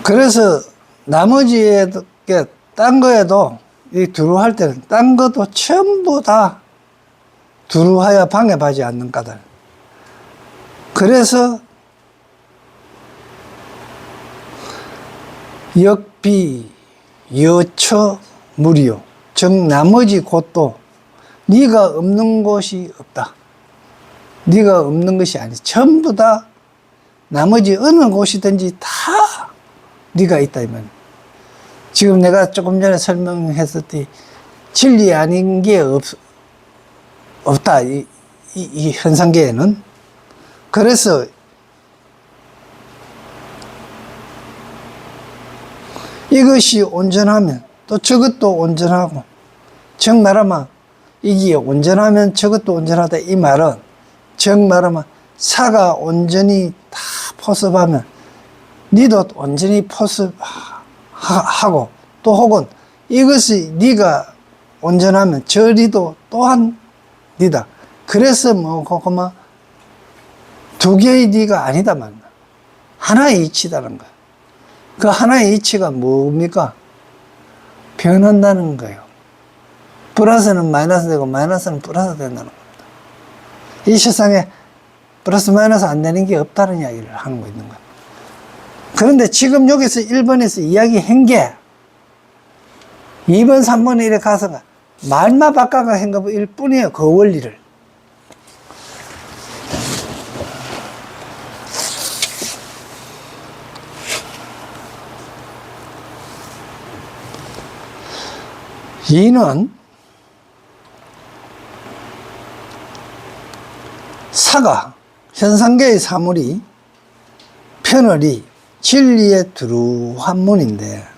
그래서 나머지에 딴 거에도 이 두루할 때는 딴 것도 전부 다 두루하여 방해하지 않는 까닭. 그래서 역비 여처 무리요. 즉 나머지 곳도 네가 없는 곳이 없다. 네가 없는 것이 아니 전부 다 나머지 어느 곳이든지 다 네가 있다 이 말. 지금 내가 조금 전에 설명했었듯이 진리 아닌 게 없다 이 현상계에는. 그래서 이것이 온전하면 또 저것도 온전하고, 즉 말하면 이게 온전하면 저것도 온전하다 이 말은, 즉 말하면 사가 온전히 다 포섭하면 니도 온전히 포섭하고, 또 혹은 이것이 네가 온전하면 저리도 또한 니다. 그래서 뭐 그만 두 개의 네가 아니다 말이야. 하나의 이치다는 거야. 그 하나의 이치가 뭡니까? 변한다는 거예요. 플러스는 마이너스 되고 마이너스는 플러스 된다는 겁니다. 이 세상에 플러스 마이너스 안 되는 게 없다는 이야기를 하는 거 있는 거예요. 그런데 지금 여기서 1번에서 이야기한 게 2번, 3번에 이렇게 가서 말만 바꿔가 한 것일 뿐이에요. 그 원리를. 이는 사가 현상계의 사물이 편을이 진리의 두루한문인데,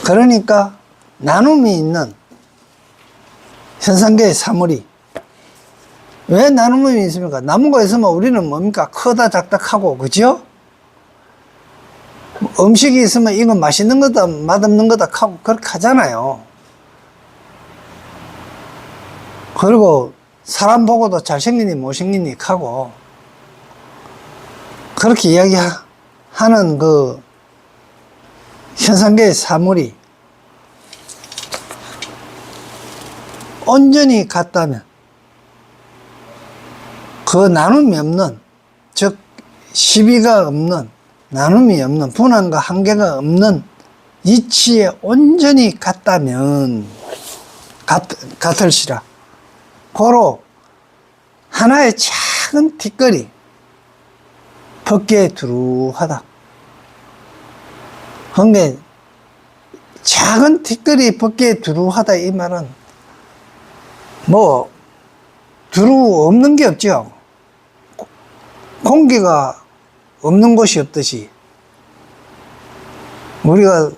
그러니까 나눔이 있는 현상계의 사물이 왜 나눔이 있습니까? 나무가 있으면 우리는 뭡니까? 크다 작다 하고, 그죠? 음식이 있으면 이건 맛있는 거다 맛없는 거다 하고 그렇게 하잖아요. 그리고 사람 보고도 잘생기니 못생기니 하고 그렇게 이야기하는 그 현상계의 사물이 온전히 같다면, 그 나눔이 없는, 즉 시비가 없는, 나눔이 없는, 분한과 한계가 없는 이치에 온전히 같다면 같을시라. 고로 하나의 작은 티끌이 벗기에 두루하다. 그러니까 작은 티끌이 벗기에 두루하다 이 말은 뭐 두루 없는 게 없죠. 공기가 없는 곳이 없듯이 우리가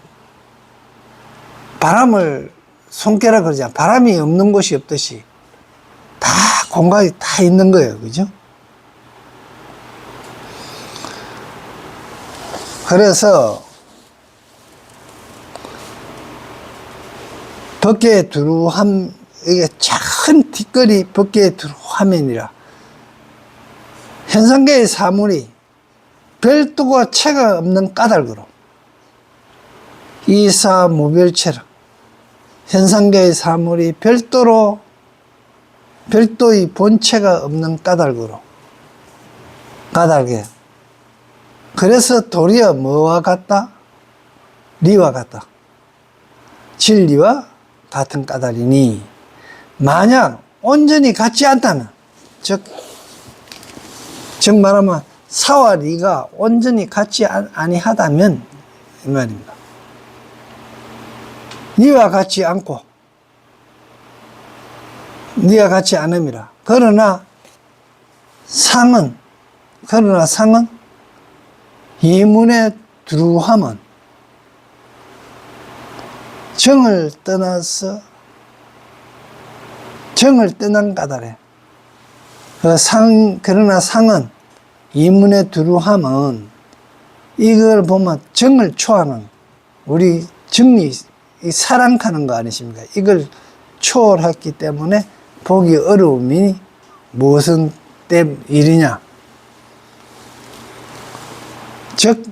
바람을 손괴라 그러잖아. 바람이 없는 곳이 없듯이 다 공간이 다 있는 거예요. 그죠? 그래서 벗기에 두루함, 이게 작은 티끌이 벗기에 두루함이니라. 현상계의 사물이 별도가 체가 없는 까닭으로 이사무별체라. 현상계의 사물이 별도의 본체가 없는 까닭에. 그래서 도리어 뭐와 같다? 리와 같다. 진리와 같은 까닭이니, 만약 온전히 같지 않다면, 즉 말하면 사와 리가 온전히 같지 아니하다면 이 말입니다. 니와 같지 않고 니와 같지 않음이라. 그러나 상은 이문의 두루함은 정을 떠난 까닭에, 그러나 상은 이문의 두루함은 이걸 보면 정을 초하는, 우리 정리 사랑하는 거 아니십니까? 이걸 초월했기 때문에 보기 어려움이 무슨 일이냐? 즉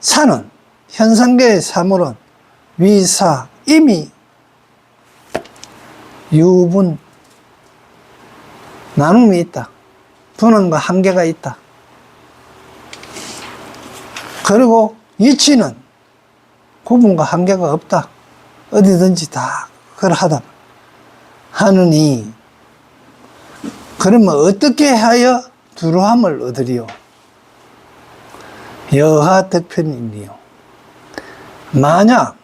사는 현상계의 사물은 위사 이미 유분 나눔이 있다. 분원과 한계가 있다. 그리고 이치는 구분과 한계가 없다. 어디든지 다 그러하다 하느니, 그러면 어떻게 하여 두루함을 얻으리요? 여하 득편이니요. 만약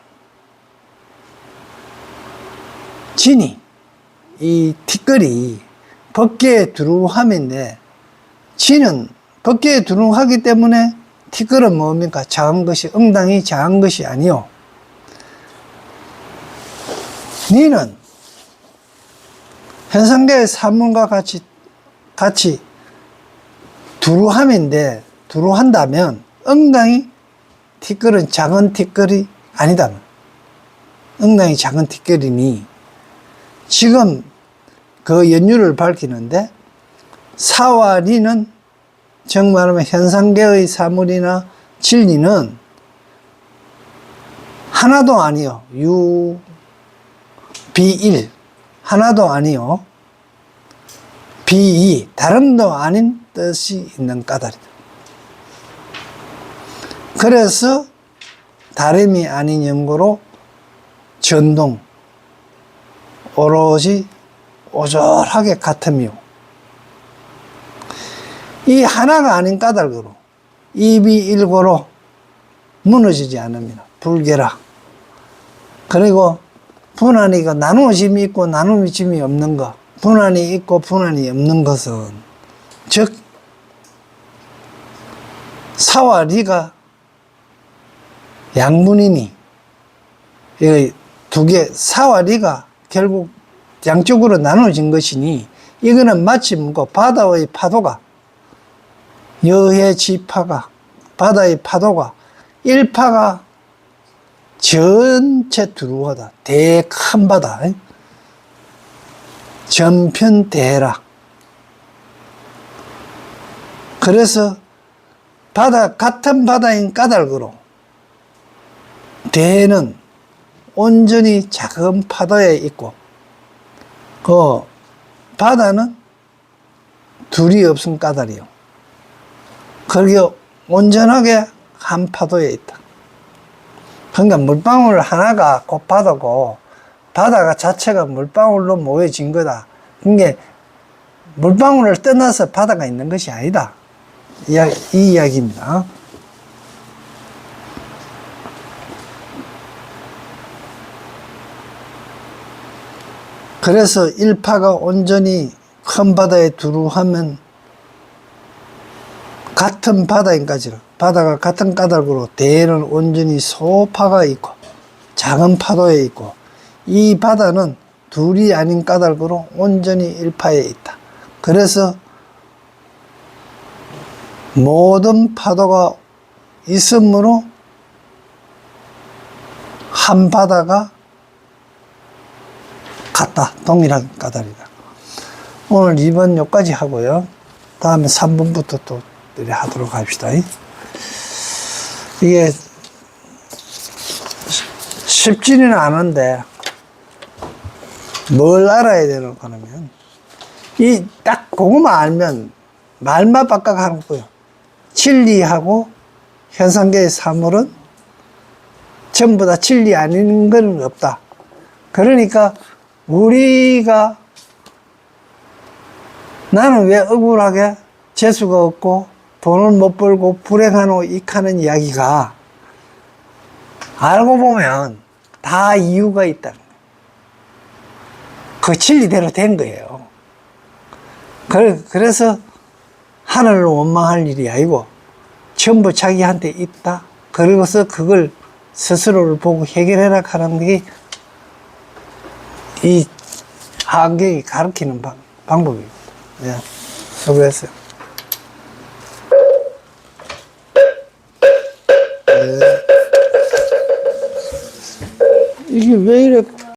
진이 이 티끌이 법계에 두루함인데, 진은 법계에 두루하기 때문에 티끌은 뭡니까? 작은 것이, 응당이 작은 것이 아니요. 니는 현상계의 사물과 같이 두루함인데, 두루한다면 응당이 티끌은 작은 티끌이 아니다. 응당이 작은 티끌이니, 지금 그 연유를 밝히는데, 사와 리는 정말하면 현상계의 사물이나 진리는 하나도 아니요. 유, 비일 하나도 아니요. 비이 다름도 아닌 뜻이 있는 까닭이다. 그래서 다름이 아닌 연고로 전동 오롯이 오절하게 같으며, 이 하나가 아닌 까닭으로 이비일고로 무너지지 않습니다. 불계라. 그리고 분한이가 나누어짐이 있고 나누어짐이 없는 것, 분한이 있고 분한이 없는 것은, 즉 사와 리가 양분이니, 이 두 개, 사와 리가 결국 양쪽으로 나눠진 것이니, 이거는 마치 뭔가 바다의 파도가, 여해 지파가, 바다의 파도가, 일파가 전체 두루하다. 대큰 바다. 전편대라. 그래서 바다, 같은 바다인 까닭으로 대는 온전히 작은 파도에 있고, 그 바다는 둘이 없은 까닭이요. 그게 온전하게 한 파도에 있다. 그러니까 물방울 하나가 곧 바다고, 바다가 자체가 물방울로 모여진 거다. 그러니까 물방울을 떠나서 바다가 있는 것이 아니다. 이 이야기입니다. 그래서 일파가 온전히 큰 바다에 두루하면 같은 바다인까지는, 바다가 같은 까닭으로 대는 온전히 소파가 있고 작은 파도에 있고, 이 바다는 둘이 아닌 까닭으로 온전히 일파에 있다. 그래서 모든 파도가 있으므로 한 바다가 같다. 동일한 까닭이다. 오늘 2번 여기까지 하고요. 다음에 3번부터 또 하도록 합시다. 이게 쉽지는 않은데 뭘 알아야 되는 거냐면, 이 딱 그거만 알면 말만 빡빡하는 거예요. 진리하고 현상계의 사물은 전부 다 진리 아닌 건 없다. 그러니까 우리가, 나는 왜 억울하게 재수가 없고 돈을 못 벌고 불행하노 익하는 이야기가, 알고 보면 다 이유가 있다. 그 진리대로 된 거예요. 그래서 하늘을 원망할 일이 아니고 전부 자기한테 있다. 그리고서 그걸 스스로를 보고 해결해라 하는 게 이 한경이 가르치는 방법입니다. 네, 수고했어요. 네. 이게 왜 이래